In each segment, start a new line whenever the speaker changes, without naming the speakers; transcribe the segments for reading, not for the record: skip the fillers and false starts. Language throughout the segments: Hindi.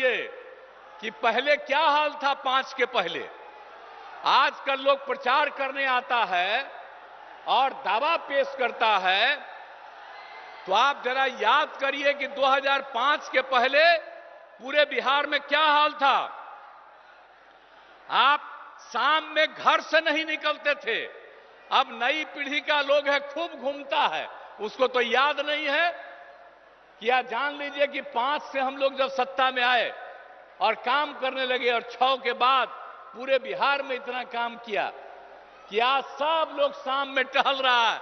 लीजिए कि पहले क्या हाल था 5 के पहले। आजकल लोग प्रचार करने आता है और दावा पेश करता है, तो आप जरा याद करिए कि 2005 के पहले पूरे बिहार में क्या हाल था। आप शाम में घर से नहीं निकलते थे। अब नई पीढ़ी का लोग है, खूब घूमता है, उसको तो याद नहीं है। क्या जान लीजिए कि 5 से हम लोग जब सत्ता में आए और काम करने लगे और 6 के बाद पूरे बिहार में इतना काम किया कि आज सब लोग शाम में टहल रहा है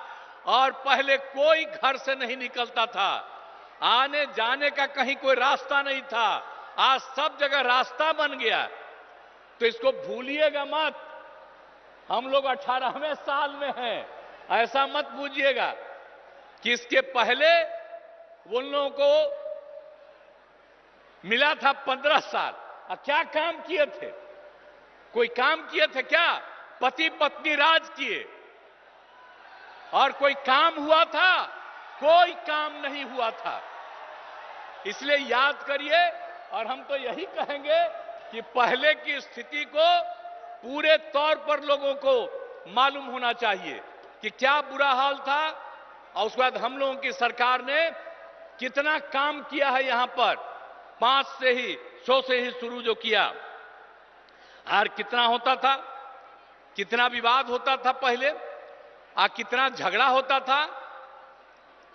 और पहले कोई घर से नहीं निकलता था। आने जाने का कहीं कोई रास्ता नहीं था, आज सब जगह रास्ता बन गया। तो इसको भूलिएगा मत। हम लोग 18वें साल में हैं, ऐसा मत बूझिएगा कि इसके पहले उन लोगों को मिला था 15 साल। और क्या काम किए थे? कोई काम किए थे क्या? पति पत्नी राज किए और कोई काम हुआ था? कोई काम नहीं हुआ था। इसलिए याद करिए, और हम तो यही कहेंगे कि पहले की स्थिति को पूरे तौर पर लोगों को मालूम होना चाहिए कि क्या बुरा हाल था, और उसके बाद हम लोगों की सरकार ने कितना काम किया है। यहां पर 5 से ही 100 से ही शुरू जो किया, और कितना होता था, कितना विवाद होता था पहले, कितना झगड़ा होता था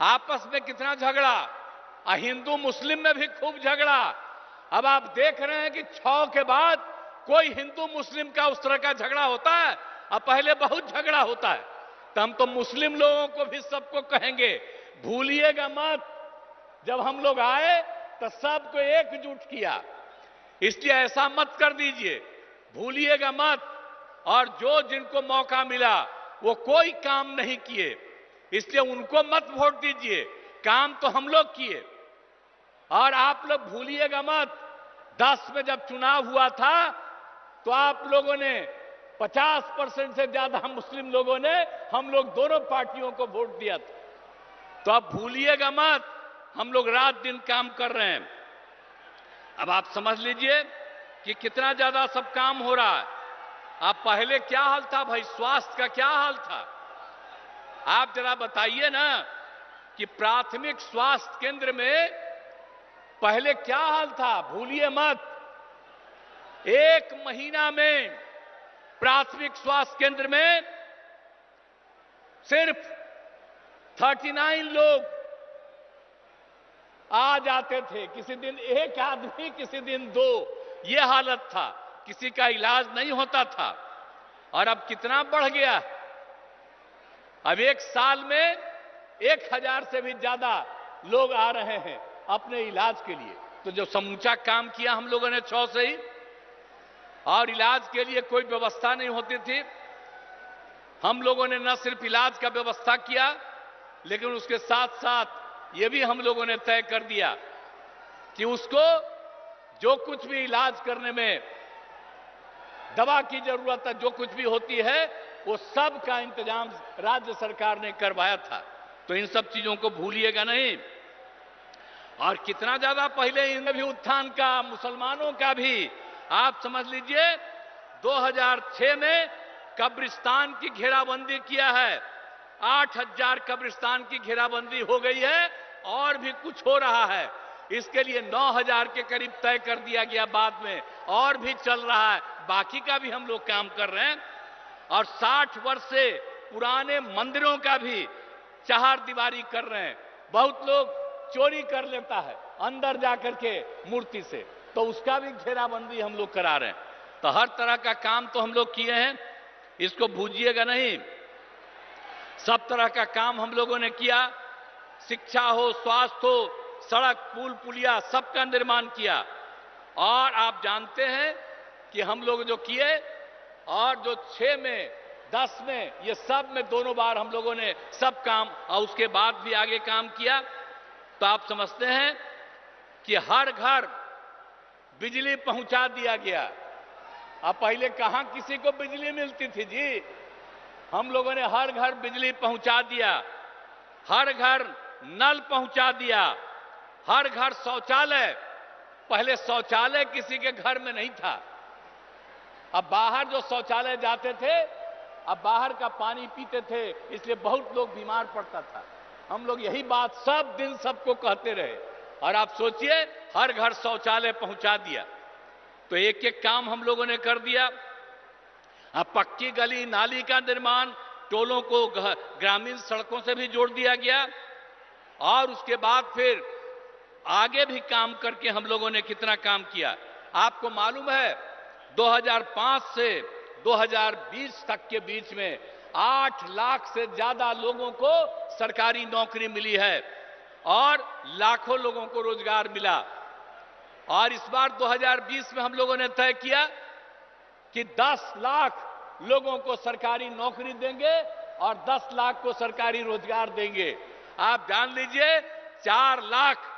आपस में, कितना झगड़ा, हिंदू मुस्लिम में भी खूब झगड़ा। अब आप देख रहे हैं कि 6 के बाद कोई हिंदू मुस्लिम का उस तरह का झगड़ा होता है? अब पहले बहुत झगड़ा होता है। तो हम तो मुस्लिम लोगों को भी सबको कहेंगे, भूलिएगा मत, जब हम लोग आए तो सबको एकजुट किया। इसलिए ऐसा मत कर दीजिए, भूलिएगा मत। और जो जिनको मौका मिला वो कोई काम नहीं किए, इसलिए उनको मत वोट दीजिए। काम तो हम लोग किए। और आप लोग भूलिएगा मत, 10 में जब चुनाव हुआ था तो आप लोगों ने 50% से ज्यादा मुस्लिम लोगों ने हम लोग दोनों पार्टियों को वोट दिया था। तो आप भूलिएगा मत, हम लोग रात दिन काम कर रहे हैं। अब आप समझ लीजिए कि कितना ज्यादा सब काम हो रहा है। अब पहले क्या हाल था भाई, स्वास्थ्य का क्या हाल था? आप जरा बताइए ना कि प्राथमिक स्वास्थ्य केंद्र में पहले क्या हाल था, भूलिए मत। 1 महीना में प्राथमिक स्वास्थ्य केंद्र में सिर्फ 39 लोग आ जाते थे। किसी दिन 1 आदमी, किसी दिन 2, ये हालत था। किसी का इलाज नहीं होता था। और अब कितना बढ़ गया, अब 1 साल में 1000 से भी ज्यादा लोग आ रहे हैं अपने इलाज के लिए। तो जो समूचा काम किया हम लोगों ने 6 से ही, और इलाज के लिए कोई व्यवस्था नहीं होती थी। हम लोगों ने न सिर्फ इलाज का व्यवस्था किया, लेकिन उसके साथ साथ ये भी हम लोगों ने तय कर दिया कि उसको जो कुछ भी इलाज करने में दवा की जरूरत है, जो कुछ भी होती है, वो सब का इंतजाम राज्य सरकार ने करवाया था। तो इन सब चीजों को भूलिएगा नहीं। और कितना ज्यादा पहले इनमें भी उत्थान का, मुसलमानों का भी। आप समझ लीजिए 2006 में कब्रिस्तान की घेराबंदी किया है। 8000 कब्रिस्तान की घेराबंदी हो गई है, और भी कुछ हो रहा है। इसके लिए 9000 के करीब तय कर दिया गया बाद में, और भी चल रहा है। बाकी का भी हम लोग काम कर रहे हैं। और 60 वर्ष से पुराने मंदिरों का भी चार दीवारी कर रहे हैं। बहुत लोग चोरी कर लेता है अंदर जाकर के मूर्ति से, तो उसका भी घेराबंदी हम लोग करा रहे हैं। तो हर तरह का काम तो हम लोग किए हैं, इसको भूलिएगा नहीं। सब तरह का काम हम लोगों ने किया। शिक्षा हो, स्वास्थ्य हो, सड़क, पुल, पुलिया, सबका निर्माण किया। और आप जानते हैं कि हम लोग जो किए, और जो 6 में, 10 में, ये सब में दोनों बार हम लोगों ने सब काम, और उसके बाद भी आगे काम किया। तो आप समझते हैं कि हर घर बिजली पहुंचा दिया गया। अब पहले कहां किसी को बिजली मिलती थी जी? हम लोगों ने हर घर बिजली पहुंचा दिया, हर घर नल पहुंचा दिया, हर घर शौचालय, पहले शौचालय किसी के घर में नहीं था। अब बाहर जो शौचालय जाते थे, अब बाहर का पानी पीते थे, इसलिए बहुत लोग बीमार पड़ता था। हम लोग यही बात सब दिन सबको कहते रहे, और आप सोचिए हर घर शौचालय पहुंचा दिया। तो एक एक काम हम लोगों ने कर दिया। अब पक्की गली नाली का निर्माण, टोलों को ग्रामीण सड़कों से भी जोड़ दिया गया, और उसके बाद फिर आगे भी काम करके हम लोगों ने कितना काम किया। आपको मालूम है 2005 से 2020 तक के बीच में 8 लाख से ज्यादा लोगों को सरकारी नौकरी मिली है और लाखों लोगों को रोजगार मिला। और इस बार 2020 में हम लोगों ने तय किया कि 10 लाख लोगों को सरकारी नौकरी देंगे और 10 लाख को सरकारी रोजगार देंगे। आप जान लीजिए 4 लाख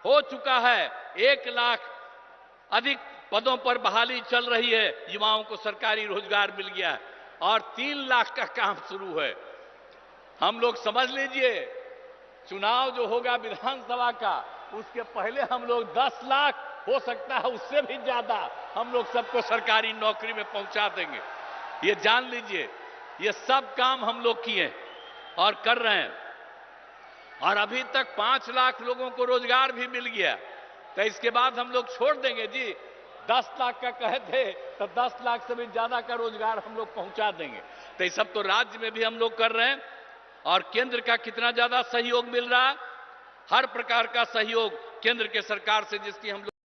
हो चुका है, 1 लाख अधिक पदों पर बहाली चल रही है, युवाओं को सरकारी रोजगार मिल गया है, और 3 लाख का काम शुरू है। हम लोग समझ लीजिए चुनाव जो होगा विधानसभा का, उसके पहले हम लोग 10 लाख, हो सकता है उससे भी ज्यादा, हम लोग सबको सरकारी नौकरी में पहुंचा देंगे। ये जान लीजिए, ये सब काम हम लोग किए और कर रहे हैं, और अभी तक 5 लाख लोगों को रोजगार भी मिल गया। तो इसके बाद हम लोग छोड़ देंगे जी, 10 लाख का कहे थे तो 10 लाख से भी ज्यादा का रोजगार हम लोग पहुंचा देंगे। तो ये सब तो राज्य में भी हम लोग कर रहे हैं, और केंद्र का कितना ज्यादा सहयोग मिल रहा है। हर प्रकार का सहयोग केंद्र के सरकार से जिसकी हम लोग